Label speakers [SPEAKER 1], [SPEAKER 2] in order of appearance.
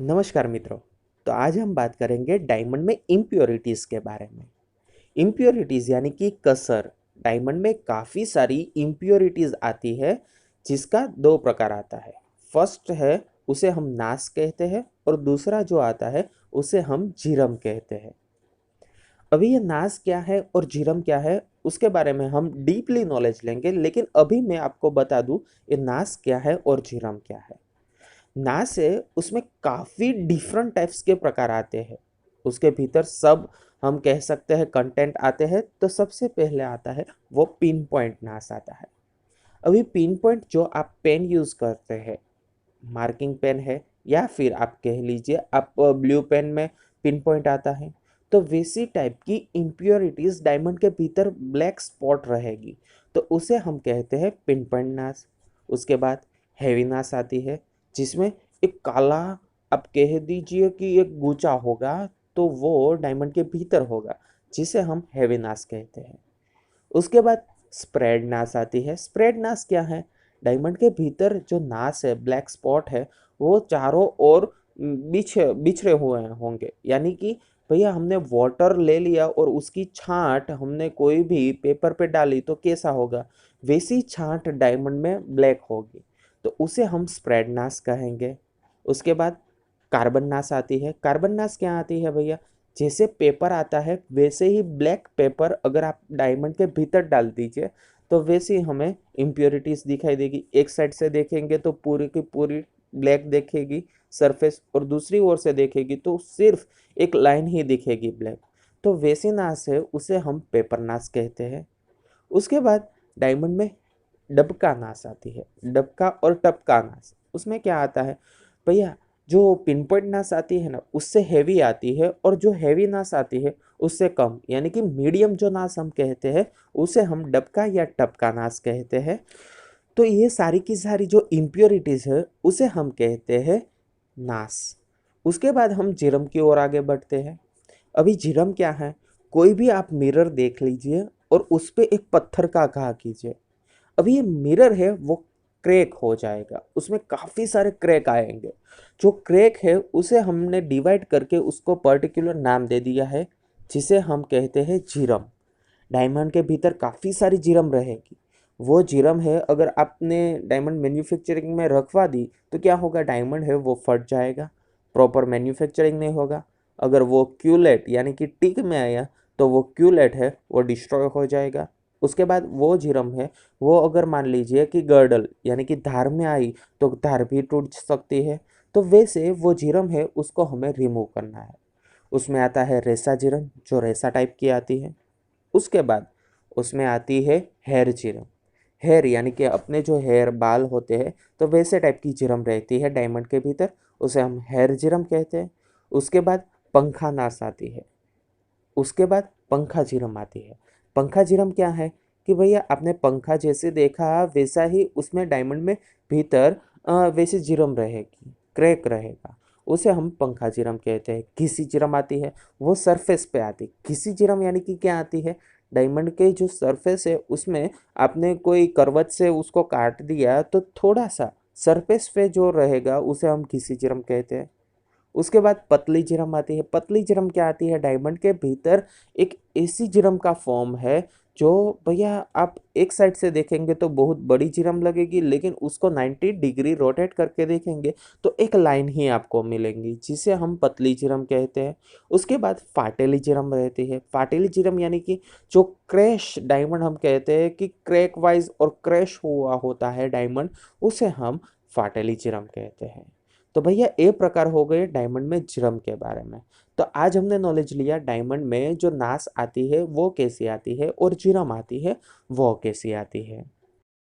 [SPEAKER 1] नमस्कार मित्रों। तो आज हम बात करेंगे डायमंड में इम्प्योरिटीज़ के बारे में। इम्प्योरिटीज़ यानी कि कसर। डायमंड में काफ़ी सारी इम्प्योरिटीज़ आती है, जिसका दो प्रकार आता है। फर्स्ट है उसे हम नास कहते हैं और दूसरा जो आता है उसे हम जीरम कहते हैं। अभी ये नास क्या है और जीरम क्या है उसके बारे में हम डीपली नॉलेज लेंगे, लेकिन अभी मैं आपको बता दूं ये नास क्या है और जीरम क्या है। नास है उसमें काफ़ी डिफरेंट टाइप्स के प्रकार आते हैं। उसके भीतर सब हम कह सकते हैं कंटेंट आते हैं। तो सबसे पहले आता है वो पिन पॉइंट नास आता है। अभी पिन पॉइंट जो आप पेन यूज़ करते हैं, मार्किंग पेन है या फिर आप कह लीजिए आप ब्लू पेन में पिन पॉइंट आता है, तो वैसी टाइप की इम्प्योरिटीज डायमंड के भीतर ब्लैक स्पॉट रहेगी, तो उसे हम कहते हैं पिन पॉइंट नास। उसके बाद हैवी नास आती है, जिसमें एक काला, आप कह दीजिए कि एक गुचा होगा, तो वो डायमंड के भीतर होगा, जिसे हम हैवी नास कहते हैं। उसके बाद स्प्रेड नास आती है। स्प्रेड नास क्या है? डायमंड के भीतर जो नास है, ब्लैक स्पॉट है, वो चारों ओर बिछड़े हुए होंगे। यानी कि भैया हमने वाटर ले लिया और उसकी छांट हमने कोई भी पेपर पे डाली तो कैसा होगा, वैसी छांट डायमंड में ब्लैक होगी, तो उसे हम स्प्रेड नास कहेंगे। उसके बाद कार्बन नास आती है। कार्बन नास क्या आती है भैया? जैसे पेपर आता है वैसे ही ब्लैक पेपर अगर आप डायमंड के भीतर डाल दीजिए, तो वैसे ही हमें इम्प्योरिटीज दिखाई देगी। एक साइड से देखेंगे तो पूरी की पूरी ब्लैक देखेगी सरफेस, और दूसरी ओर से देखेगी तो सिर्फ एक लाइन ही दिखेगी ब्लैक। तो वैसी नास है उसे हम पेपर नास कहते हैं। उसके बाद डायमंड में डबका नास आती है। डबका और टपका नास, उसमें क्या आता है भैया? जो पिन पॉइंट नास आती है ना, उससे हैवी आती है, और जो हैवी नास आती है उससे कम, यानी कि मीडियम जो नास हम कहते हैं उसे हम डबका या टपका नास कहते हैं। तो ये सारी की सारी जो इम्प्योरिटीज है उसे हम कहते हैं नास। उसके बाद हम जीरम की ओर आगे बढ़ते हैं। अभी जीरम क्या है? कोई भी आप मिरर देख लीजिए और उस पे एक पत्थर का घा कीजिए, अभी ये मिरर है वो क्रैक हो जाएगा, उसमें काफ़ी सारे क्रैक आएंगे। जो क्रैक है उसे हमने डिवाइड करके उसको पर्टिकुलर नाम दे दिया है, जिसे हम कहते हैं जीरम। डायमंड के भीतर काफ़ी सारी जीरम रहेगी। वो जीरम है अगर आपने डायमंड मैन्युफैक्चरिंग में रखवा दी तो क्या होगा? डायमंड है वो फट जाएगा, प्रॉपर मैन्युफैक्चरिंग नहीं होगा। अगर वो क्यूलेट यानी कि टिक में आया तो वो क्यूलेट है वो डिस्ट्रॉय हो जाएगा। उसके बाद वो जीरम है वो अगर मान लीजिए कि गर्डल यानी कि धार में आई तो धार भी टूट सकती है। तो वैसे वो जीरम है उसको हमें रिमूव करना है। उसमें आता है रेसा जीरम, जो रेसा टाइप की आती है। उसके बाद उसमें आती है हेयर जीरम। हेयर यानी कि अपने जो हेयर बाल होते हैं, तो वैसे टाइप की जीरम रहती है डायमंड के भीतर, उसे हम हेयर जीरम कहते हैं। उसके बाद पंखा नास आती है। उसके बाद पंखा जीरम आती है। पंखा जीरम क्या है कि भैया आपने पंखा जैसे देखा वैसा ही उसमें डायमंड में भीतर वैसे जीरम रहेगी, क्रैक रहेगा, उसे हम पंखा जीरम कहते हैं। घिसी जीरम आती है, वो सरफेस पे आती है। घिसी जीरम यानी कि क्या आती है? डायमंड के जो सरफेस है उसमें आपने कोई करवट से उसको काट दिया तो थोड़ा सा सरफेस पे जो रहेगा उसे हम घिसी जीरम कहते हैं। उसके बाद पतली जिरम आती है। पतली जिरम क्या आती है? डायमंड के भीतर एक ऐसी जिरम का फॉर्म है जो भैया आप एक साइड से देखेंगे तो बहुत बड़ी जिरम लगेगी, लेकिन उसको 90 डिग्री रोटेट करके देखेंगे तो एक लाइन ही आपको मिलेंगी, जिसे हम पतली जिरम कहते हैं। उसके बाद फाटेली जिरम रहती है। फाटेली जिरम यानी कि जो क्रैश डायमंड हम कहते हैं कि क्रैक वाइज और क्रैश हुआ होता है डायमंड, उसे हम फाटेली जिरम कहते हैं। तो भैया ये प्रकार हो गए डायमंड में जिरम के बारे में। तो आज हमने नॉलेज लिया डायमंड में जो नास आती है वो कैसी आती है और जिरम आती है वो कैसी आती है।